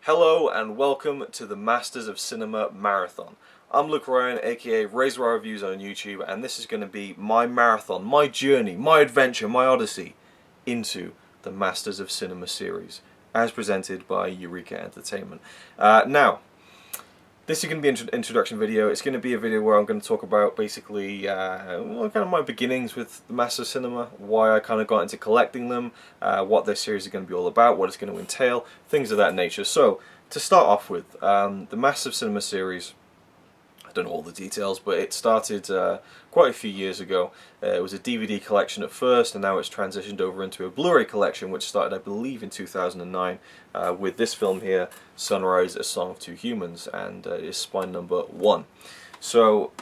Hello and welcome to the Masters of Cinema Marathon. I'm Luke Ryan, aka Razor Reviews on YouTube, and this is going to be my marathon, my journey, my adventure, my odyssey into the Masters of Cinema series, as presented by Eureka Entertainment. Now, this is going to be an introduction video. It's going to be a video where I'm going to talk about basically kind of my beginnings with the Masters of Cinema, why I kind of got into collecting them, what this series is going to be all about, what it's going to entail, things of that nature. So, to start off with, the Masters of Cinema series, I don't know all the details, but it started quite a few years ago. It was a DVD collection at first, and now it's transitioned over into a Blu-ray collection, which started, I believe, in 2009 with this film here, Sunrise: A Song of Two Humans, and is spine number 1. So,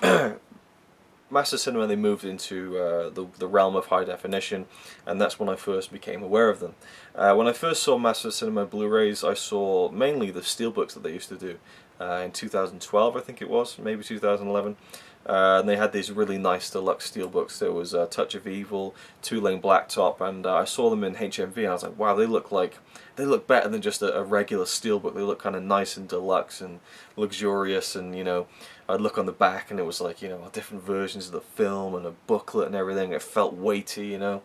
Master Cinema, they moved into the realm of high definition, and that's when I first became aware of them. When I first saw Master Cinema Blu-rays, I saw mainly the steelbooks that they used to do. In 2012, I think it was, maybe 2011. And they had these really nice deluxe steelbooks. There was Touch of Evil, 2-lane blacktop, and I saw them in HMV, and I was like, wow, they look better than just a regular steelbook. They look kind of nice and deluxe and luxurious, and you know, I'd look on the back and it was like, you know, different versions of the film and a booklet and everything. It felt weighty, you know.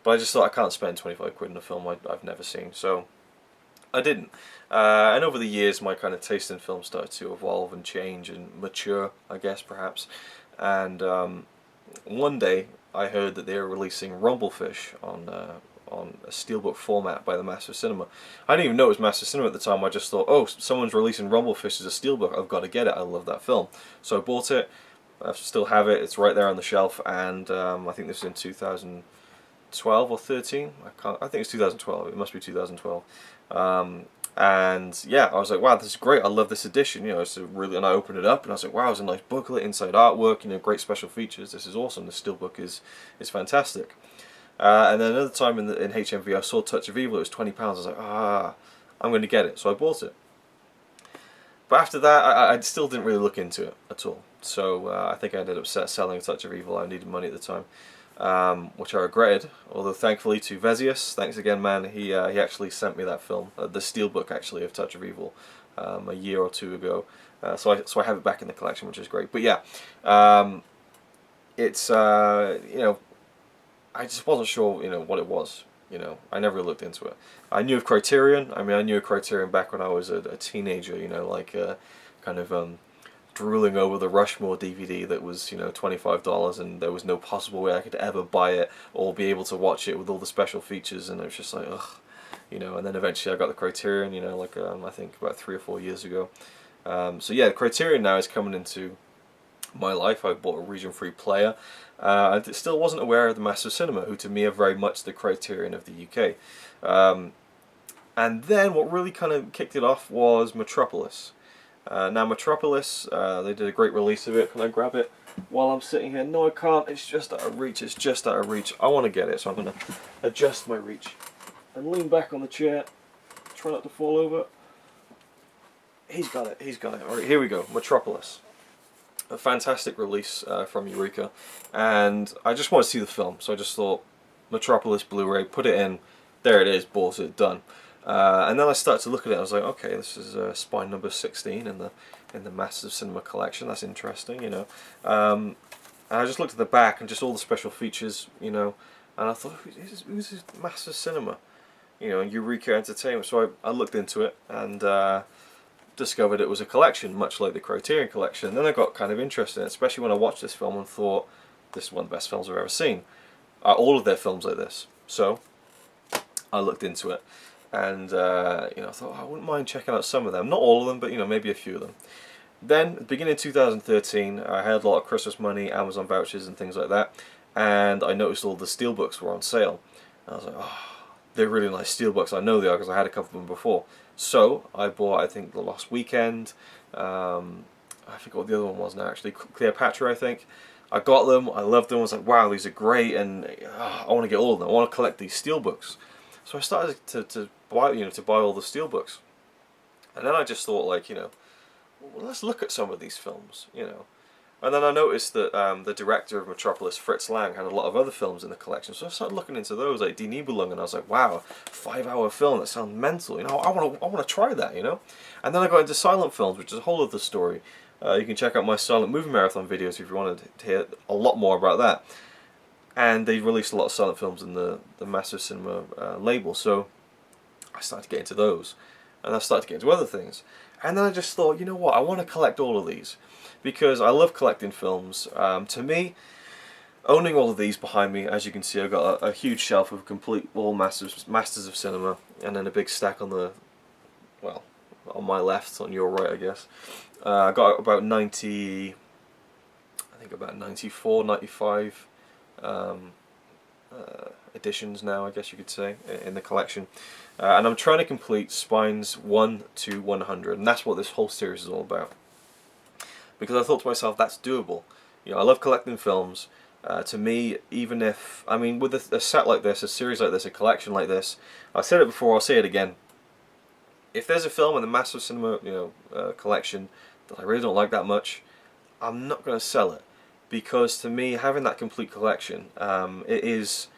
But I just thought, I can't spend 25 quid on a film I've never seen, so I didn't. And over the years, my kind of taste in film started to evolve and change and mature, I guess, perhaps. And one day, I heard that they were releasing Rumblefish on a steelbook format by the Master Cinema. I didn't even know it was Master Cinema at the time. I just thought, oh, someone's releasing Rumblefish as a steelbook. I've got to get it. I love that film. So I bought it. I still have it. It's right there on the shelf. And I think this was in 2012 or 13. I think it's 2012. It must be 2012. And yeah, I was like, wow, this is great. I love this edition. You know, it's and I opened it up and I was like, wow, it's a nice booklet, inside artwork, you know, great special features. This is awesome. The steelbook is fantastic. And then another time in HMV, I saw Touch of Evil. It was £20. I was like, I'm going to get it. So I bought it. But after that, I still didn't really look into it at all. So I think I ended up selling Touch of Evil. I needed money at the time, which I regretted. Although thankfully to Vezius, thanks again, man, he actually sent me that film, the steelbook actually of Touch of Evil, a year or two ago. So I have it back in the collection, which is great. But yeah, it's you know, I just wasn't sure, you know, what it was. You know, I never looked into it. I knew of Criterion. I mean, I knew of Criterion back when I was a teenager. You know, like kind of drooling over the Rushmore DVD that was, you know, $25, and there was no possible way I could ever buy it or be able to watch it with all the special features, and it was just like, ugh, you know. And then eventually I got the Criterion, you know, like I think about 3 or 4 years ago. So yeah, Criterion now is coming into my life. I bought a region-free player. I still wasn't aware of the Master of Cinema, who to me are very much the Criterion of the UK. And then what really kind of kicked it off was Metropolis. Now Metropolis, they did a great release of it. Can I grab it while I'm sitting here? No, I can't. It's just out of reach. It's just out of reach. I want to get it, so I'm going to adjust my reach and lean back on the chair. Try not to fall over. He's got it. He's got it. All right, here we go. Metropolis. A fantastic release from Eureka, and I just want to see the film, so I just thought Metropolis Blu-ray, put it in, there it is, bought it, done. And then I started to look at it. I was like, okay, this is spine number 16 in the Masters of Cinema collection. That's interesting, you know. And I just looked at the back and just all the special features, you know, and I thought, who's this Masters of Cinema? You know, Eureka Entertainment. So I looked into it and discovered it was a collection, much like the Criterion collection. And then I got kind of interested in it, especially when I watched this film and thought, this is one of the best films I've ever seen. All of their films like this. So I looked into it, and you know, I thought, I wouldn't mind checking out some of them. Not all of them, but you know, maybe a few of them. Then, beginning of 2013, I had a lot of Christmas money, Amazon vouchers and things like that, and I noticed all the steelbooks were on sale. And I was like, oh, they're really nice steelbooks. I know they are because I had a couple of them before. So I bought, I think, The Lost Weekend. I forget what the other one was now, actually. Cleopatra, I think. I got them, I loved them, I was like, wow, these are great, and I want to get all of them. I want to collect these steelbooks. So I started to buy, to buy all the steelbooks. And then I just thought, like, well, let's look at some of these films. And then I noticed that the director of Metropolis, Fritz Lang, had a lot of other films in the collection. So I started looking into those, like Die Nibelung, and I was like, wow, 5-hour film, that sounds mental. I want to try that. And then I got into silent films, which is a whole other story. You can check out my silent movie marathon videos if you wanted to hear a lot more about that. And they released a lot of silent films in the Massive Cinema label, so I started to get into those. And I started to get into other things. And then I just thought, you know what, I want to collect all of these. Because I love collecting films. To me, owning all of these behind me, as you can see, I've got a huge shelf of complete all masters of cinema, and then a big stack on on my left, on your right, I guess. I got about 90, I think about 94, 95 editions now, I guess you could say, in the collection. And I'm trying to complete spines 1 to 100, and that's what this whole series is all about. Because I thought to myself, that's doable. I love collecting films. To me, even if, with a set like this, a series like this, a collection like this, I've said it before, I'll say it again. If there's a film in the Massive Cinema, collection that I really don't like that much, I'm not going to sell it. Because to me, having that complete collection, it is,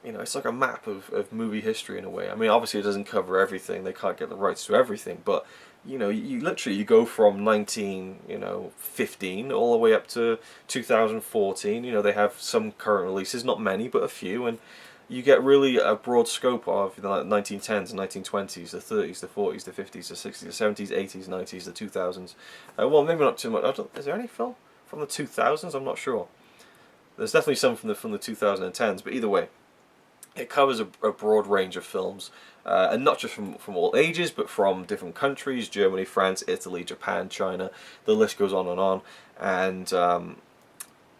it's like a map of movie history in a way. Obviously it doesn't cover everything. They can't get the rights to everything, but you literally go from 1915 all the way up to 2014. They have some current releases, not many, but a few, and you get really a broad scope of the 1910s, the 1920s, the 30s, the 40s, the 50s, the 60s, the 70s, 80s, 90s, the 2000s. Well, maybe not too much. Is there any film from the 2000s? I'm not sure. There's definitely some from the 2010s, but either way, it covers a broad range of films, and not just from all ages, but from different countries: Germany, France, Italy, Japan, China. The list goes on, and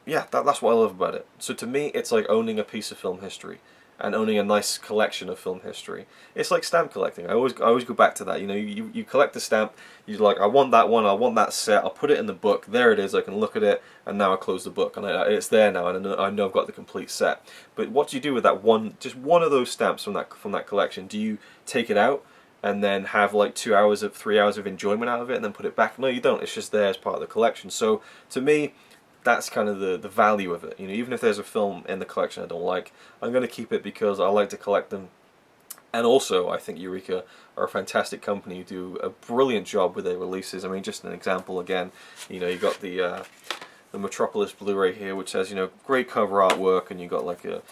yeah, that's what I love about it. So to me, it's like owning a piece of film history, and owning a nice collection of film history. It's like stamp collecting. I always go back to that. You collect the stamp. You're like, I want that one. I want that set. I'll put it in the book. There it is. I can look at it, and now I close the book, and it's there now, and I know I've got the complete set. But what do you do with that one? Just one of those stamps from that collection. Do you take it out and then have like 3 hours of enjoyment out of it, and then put it back? No, you don't. It's just there as part of the collection. So to me, that's kind of the value of it. Even if there's a film in the collection I don't like, I'm going to keep it because I like to collect them. And also, I think Eureka are a fantastic company who do a brilliant job with their releases. Just an example again, you got the Metropolis Blu-ray here, which has great cover artwork, and you got like a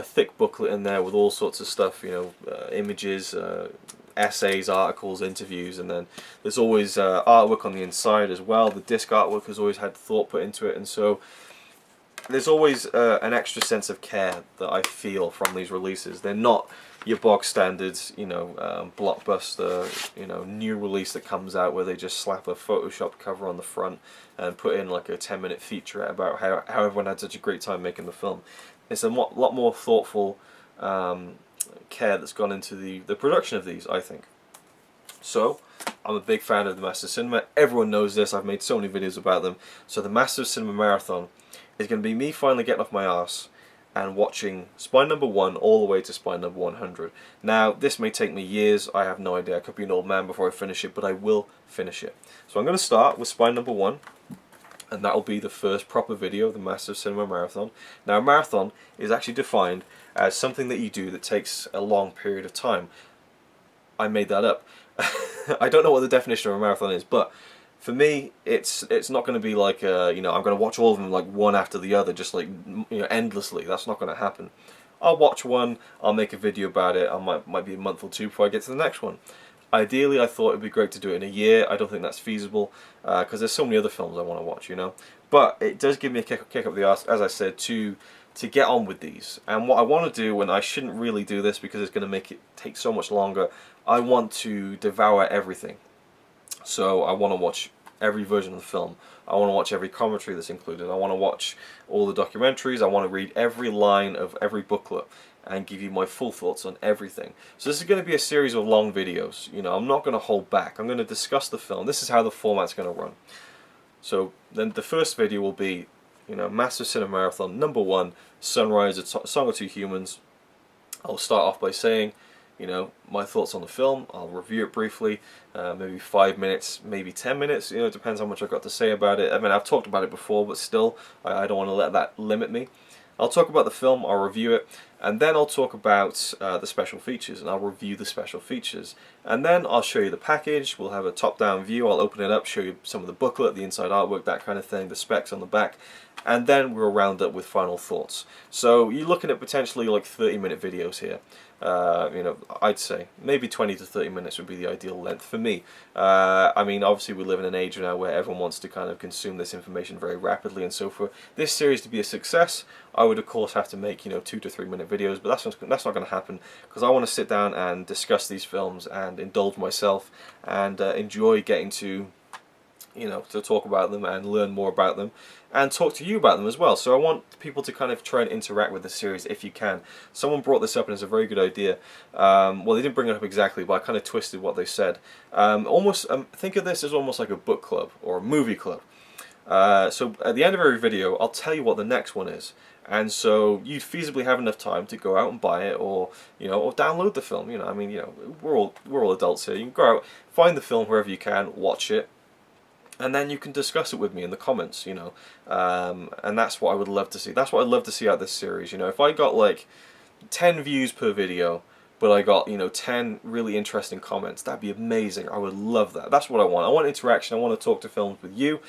thick booklet in there with all sorts of stuff, images, essays, articles, interviews, and then there's always artwork on the inside as well. The disc artwork has always had thought put into it, and so there's always an extra sense of care that I feel from these releases. They're not your bog standards, blockbuster, new release that comes out where they just slap a Photoshop cover on the front and put in like a 10-minute featurette about how everyone had such a great time making the film. It's a lot more thoughtful care that's gone into the production of these, I think. So, I'm a big fan of the Masters of Cinema. Everyone knows this. I've made so many videos about them. So the Masters of Cinema Marathon is going to be me finally getting off my arse and watching spine number 1 all the way to spine number 100. Now, this may take me years. I have no idea. I could be an old man before I finish it, but I will finish it. So I'm going to start with spine number 1. And that will be the first proper video of the Massive Cinema Marathon. Now, a marathon is actually defined as something that you do that takes a long period of time. I made that up. I don't know what the definition of a marathon is, but for me, it's not going to be like I'm going to watch all of them like one after the other, just like endlessly. That's not going to happen. I'll watch one. I'll make a video about it. I might be a month or two before I get to the next one. Ideally, I thought it'd be great to do it in a year. I don't think that's feasible because there's so many other films I want to watch, But it does give me a kick up the arse, as I said, to get on with these. And what I want to do, and I shouldn't really do this because it's going to make it take so much longer, I want to devour everything. So I want to watch every version of the film. I want to watch every commentary that's included. I want to watch all the documentaries. I want to read every line of every booklet. and give you my full thoughts on everything. So this is going to be a series of long videos. You know, I'm not going to hold back. I'm going to discuss the film. This is how the format's going to run. So then the first video will be, you know, Massive Cinema Marathon number 1, Sunrise, A Song of Two Humans. I'll start off by saying, you know, my thoughts on the film. I'll review it briefly, maybe 5 minutes, maybe 10 minutes. You know, it depends how much I've got to say about it. I mean, I've talked about it before, but still, I don't want to let that limit me. I'll talk about the film, I'll review it, and then I'll talk about the special features, and I'll review the special features. And then I'll show you the package. We'll have a top-down view. I'll open it up, show you some of the booklet, the inside artwork, that kind of thing, the specs on the back, and then we'll round up with final thoughts. So you're looking at potentially like 30-minute videos here. You know, I'd say maybe 20 to 30 minutes would be the ideal length for me. I mean, obviously we live in an age now where everyone wants to kind of consume this information very rapidly, and so for this series to be a success, I would of course have to make, you know, 2 to 3 minute videos, but that's not going to happen, because I want to sit down and discuss these films and indulge myself and enjoy getting to, you know, to talk about them and learn more about them and talk to you about them as well. So I want people to kind of try and interact with the series if you can. Someone brought this up and it's a very good idea. Well, they didn't bring it up exactly, but I kind of twisted what they said. Think of this as almost like a book club or a movie club. So at the end of every video, I'll tell you what the next one is. And so you'd feasibly have enough time to go out and buy it, or, you know, or download the film. You know, I mean, you know, we're all adults here. You can go out, find the film wherever you can, watch it, and then you can discuss it with me in the comments, you know. And that's what I would love to see. That's what I'd love to see out of this series. You know, if I got like 10 views per video, but I got, you know, 10 really interesting comments, that'd be amazing. I would love that. That's what I want. I want interaction. I want to talk to films with you,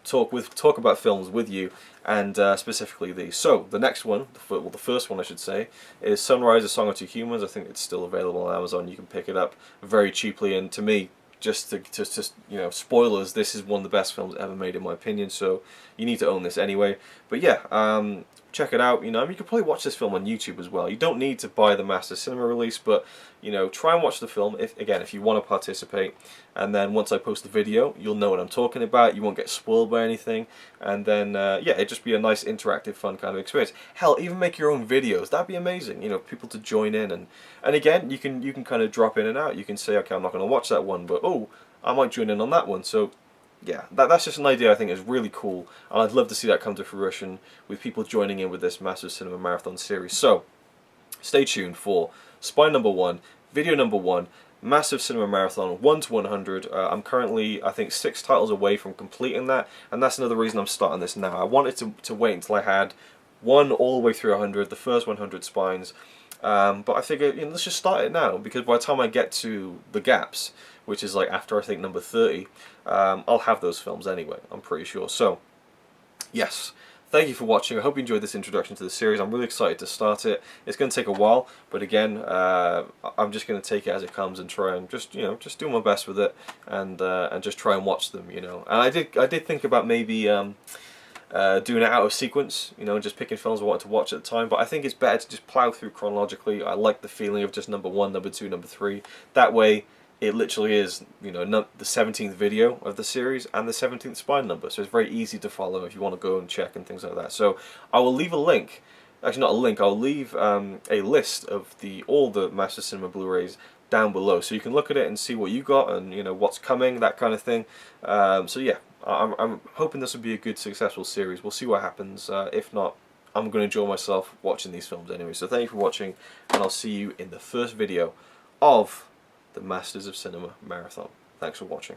talk about films with you, and specifically these. So the next one, well, the first one I should say, is Sunrise, A Song of Two Humans. I think it's still available on Amazon. You can pick it up very cheaply, and to me, just you know, spoilers, this is one of the best films ever made in my opinion, so you need to own this anyway. But yeah, check it out. You know, I mean, you can probably watch this film on YouTube as well. You don't need to buy the Master Cinema release, but, you know, try and watch the film if you want to participate. And then once I post the video, you'll know what I'm talking about. You won't get spoiled by anything. And then yeah, it'd just be a nice interactive, fun kind of experience. Hell, even make your own videos. That'd be amazing. You know, people to join in, and again, you can kind of drop in and out. You can say, okay, I'm not going to watch that one, but oh, I might join in on that one. So yeah, that's just an idea I think is really cool, and I'd love to see that come to fruition with people joining in with this Massive Cinema Marathon series. So stay tuned for Spine number 1, video number 1, Massive Cinema Marathon 1 to 100. I'm currently, I think, 6 titles away from completing that, and that's another reason I'm starting this now. I wanted to wait until I had one all the way through 100, the first 100 spines, but I figured, you know, let's just start it now, because by the time I get to the gaps, which is like after I think number 30, I'll have those films anyway, I'm pretty sure. So yes, thank you for watching. I hope you enjoyed this introduction to the series. I'm really excited to start it. It's going to take a while, but again, I'm just going to take it as it comes and try and just, you know, just do my best with it, and just try and watch them, you know. And I did think about maybe doing it out of sequence, you know, just picking films I wanted to watch at the time, but I think it's better to just plow through chronologically. I like the feeling of just number 1, number 2, number 3. That way, it literally is, you know, the 17th video of the series and the 17th spine number, so it's very easy to follow if you want to go and check and things like that. So I will leave a link, actually not a link, I'll leave a list of all the Master Cinema Blu-rays down below, so you can look at it and see what you got and, you know, what's coming, that kind of thing. So yeah, I'm hoping this will be a good, successful series. We'll see what happens. If not, I'm going to enjoy myself watching these films anyway. So thank you for watching, and I'll see you in the first video of the Masters of Cinema Marathon. Thanks for watching.